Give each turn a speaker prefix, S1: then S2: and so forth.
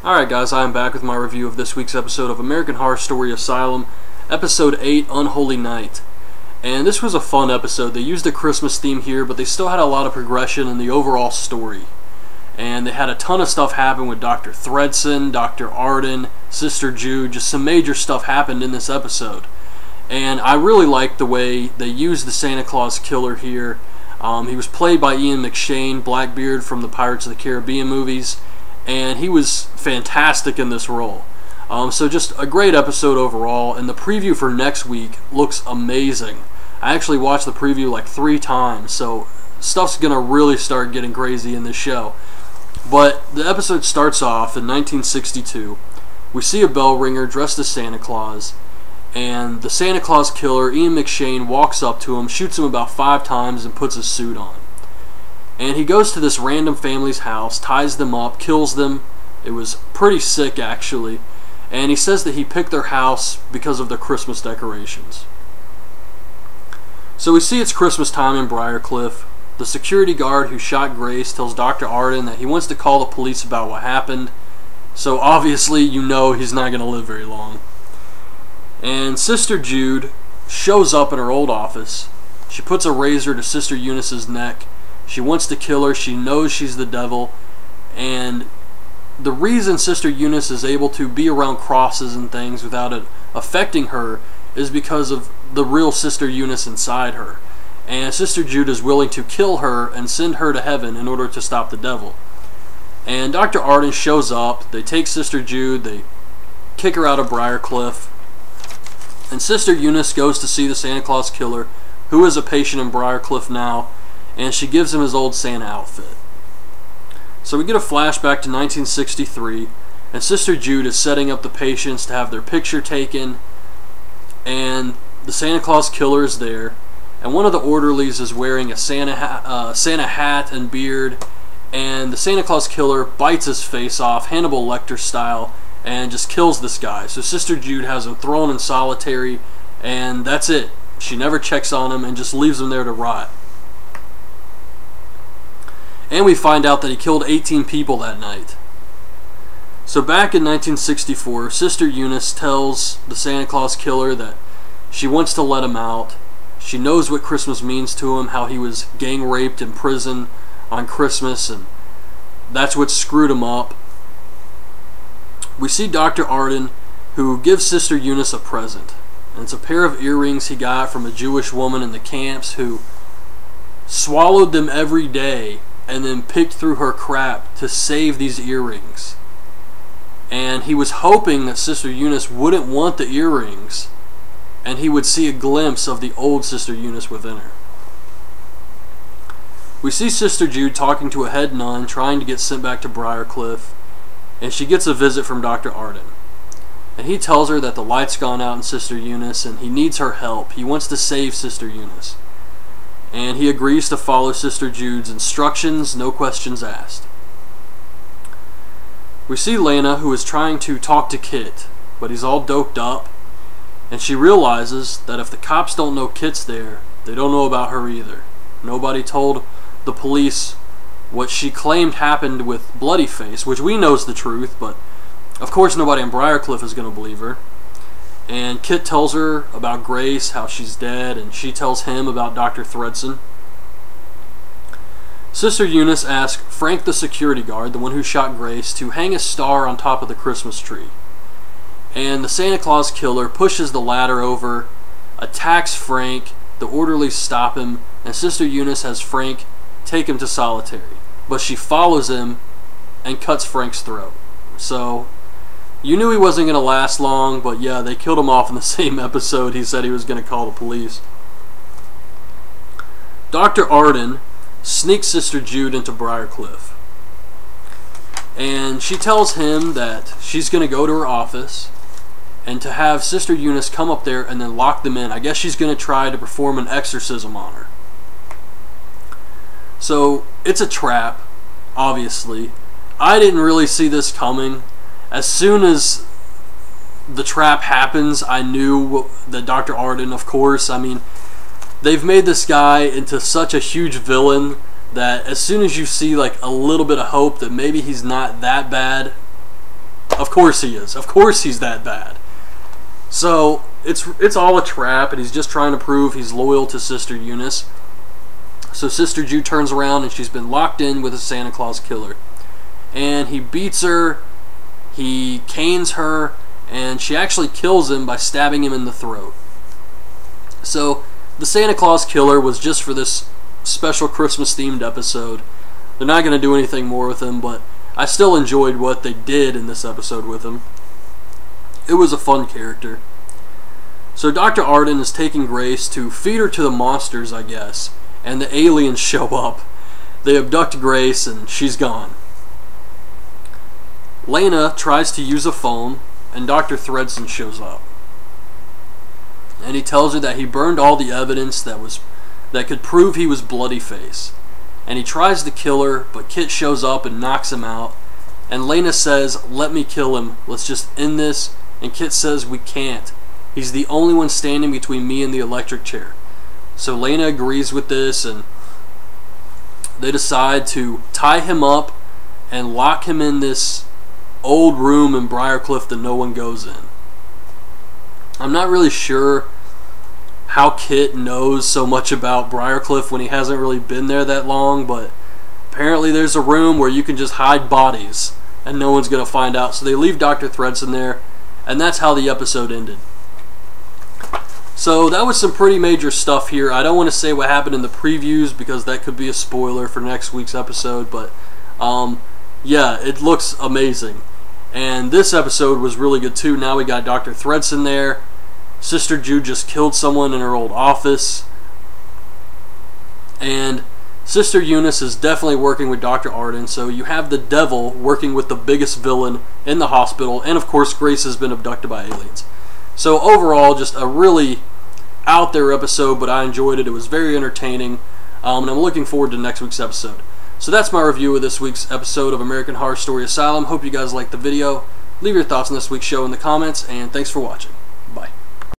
S1: Alright guys, I am back with my review of this week's episode of American Horror Story Asylum, Episode 8, Unholy Night. And this was a fun episode. They used a Christmas theme here, but they still had a lot of progression in the overall story. And they had a ton of stuff happen with Dr. Thredson, Dr. Arden, Sister Jude, just some major stuff happened in this episode. And I really liked the way they used the Santa Claus killer here. He was played by Ian McShane, Blackbeard from the Pirates of the Caribbean movies. And he was fantastic in this role. So just a great episode overall, and the preview for next week looks amazing. I actually watched the preview like 3 times, so stuff's gonna really start getting crazy in this show. But the episode starts off in 1962. We see a bell ringer dressed as Santa Claus, and the Santa Claus killer, Ian McShane, walks up to him, shoots him about 5 times, and puts his suit on. And he goes to this random family's house, ties them up, kills them. It was pretty sick, actually. And he says that he picked their house because of their Christmas decorations. So we see it's Christmas time in Briarcliff. The security guard who shot Grace tells Dr. Arden that he wants to call the police about what happened. So obviously, you know he's not going to live very long. And Sister Jude shows up in her old office. She puts a razor to Sister Eunice's neck. She wants to kill her. She knows she's the devil. And the reason Sister Eunice is able to be around crosses and things without it affecting her is because of the real Sister Eunice inside her. And Sister Jude is willing to kill her and send her to heaven in order to stop the devil. And Dr. Arden shows up. They take Sister Jude. They kick her out of Briarcliff. And Sister Eunice goes to see the Santa Claus killer, who is a patient in Briarcliff now. And she gives him his old Santa outfit. So we get a flashback to 1963, and Sister Jude is setting up the patients to have their picture taken, and the Santa Claus killer is there, and one of the orderlies is wearing a Santa hat and beard, and the Santa Claus killer bites his face off, Hannibal Lecter style, and just kills this guy. So Sister Jude has him thrown in solitary, and that's it. She never checks on him and just leaves him there to rot. And we find out that he killed 18 people that night. So back in 1964, Sister Eunice tells the Santa Claus killer that she wants to let him out. She knows what Christmas means to him, how he was gang raped in prison on Christmas, and that's what screwed him up. We see Dr. Arden, who gives Sister Eunice a present. And it's a pair of earrings he got from a Jewish woman in the camps who swallowed them every day and then picked through her crap to save these earrings. And he was hoping that Sister Eunice wouldn't want the earrings, and he would see a glimpse of the old Sister Eunice within her. We see Sister Jude talking to a head nun trying to get sent back to Briarcliff, and she gets a visit from Dr. Arden. And he tells her that the light's gone out in Sister Eunice and he needs her help. He wants to save Sister Eunice. And he agrees to follow Sister Jude's instructions, no questions asked. We see Lena, who is trying to talk to Kit, but he's all doped up, and she realizes that if the cops don't know Kit's there, they don't know about her either. Nobody told the police what she claimed happened with Bloodyface, which we know is the truth, but of course nobody in Briarcliff is going to believe her. And Kit tells her about Grace, how she's dead, and she tells him about Dr. Thredson. Sister Eunice asks Frank the security guard, the one who shot Grace, to hang a star on top of the Christmas tree. And the Santa Claus killer pushes the ladder over, attacks Frank, the orderlies stop him, and Sister Eunice has Frank take him to solitary. But she follows him and cuts Frank's throat. So you knew he wasn't going to last long, but yeah, they killed him off in the same episode he said he was going to call the police. Dr. Arden sneaks Sister Jude into Briarcliff. And she tells him that she's going to go to her office and to have Sister Eunice come up there and then lock them in. I guess she's going to try to perform an exorcism on her. So it's a trap, obviously. I didn't really see this coming. As soon as the trap happens, I knew that Dr. Arden, of course, I mean, they've made this guy into such a huge villain that as soon as you see like a little bit of hope that maybe he's not that bad, Of course he is. Of course he's that bad. So it's all a trap, and he's just trying to prove he's loyal to Sister Eunice. So Sister Jude turns around, and she's been locked in with a Santa Claus killer. And he beats her, he canes her, and she actually kills him by stabbing him in the throat. So the Santa Claus killer was just for this special Christmas-themed episode. They're not going to do anything more with him, but I still enjoyed what they did in this episode with him. It was a fun character. So Dr. Arden is taking Grace to feed her to the monsters, I guess, and the aliens show up. They abduct Grace, and she's gone. Lena tries to use a phone, and Dr. Thredson shows up. And he tells her that he burned all the evidence that could prove he was Bloodyface. And he tries to kill her, but Kit shows up and knocks him out. And Lena says, "Let me kill him. Let's just end this." And Kit says, "We can't. He's the only one standing between me and the electric chair." So Lena agrees with this, and they decide to tie him up and lock him in this old room in Briarcliff that no one goes in. I'm not really sure how Kit knows so much about Briarcliff when he hasn't really been there that long, but apparently there's a room where you can just hide bodies and no one's going to find out. So they leave Dr. Thredson there, and that's how the episode ended. So that was some pretty major stuff here. I don't want to say what happened in the previews because that could be a spoiler for next week's episode, but yeah, it looks amazing. And this episode was really good too. Now we got Dr. Thredson there. Sister Jude just killed someone in her old office. And Sister Eunice is definitely working with Dr. Arden. So you have the devil working with the biggest villain in the hospital. And of course Grace has been abducted by aliens. So overall, just a really out there episode, but I enjoyed it. It was very entertaining. And I'm looking forward to next week's episode. So that's my review of this week's episode of American Horror Story Asylum. Hope you guys liked the video. Leave your thoughts on this week's show in the comments, and thanks for watching.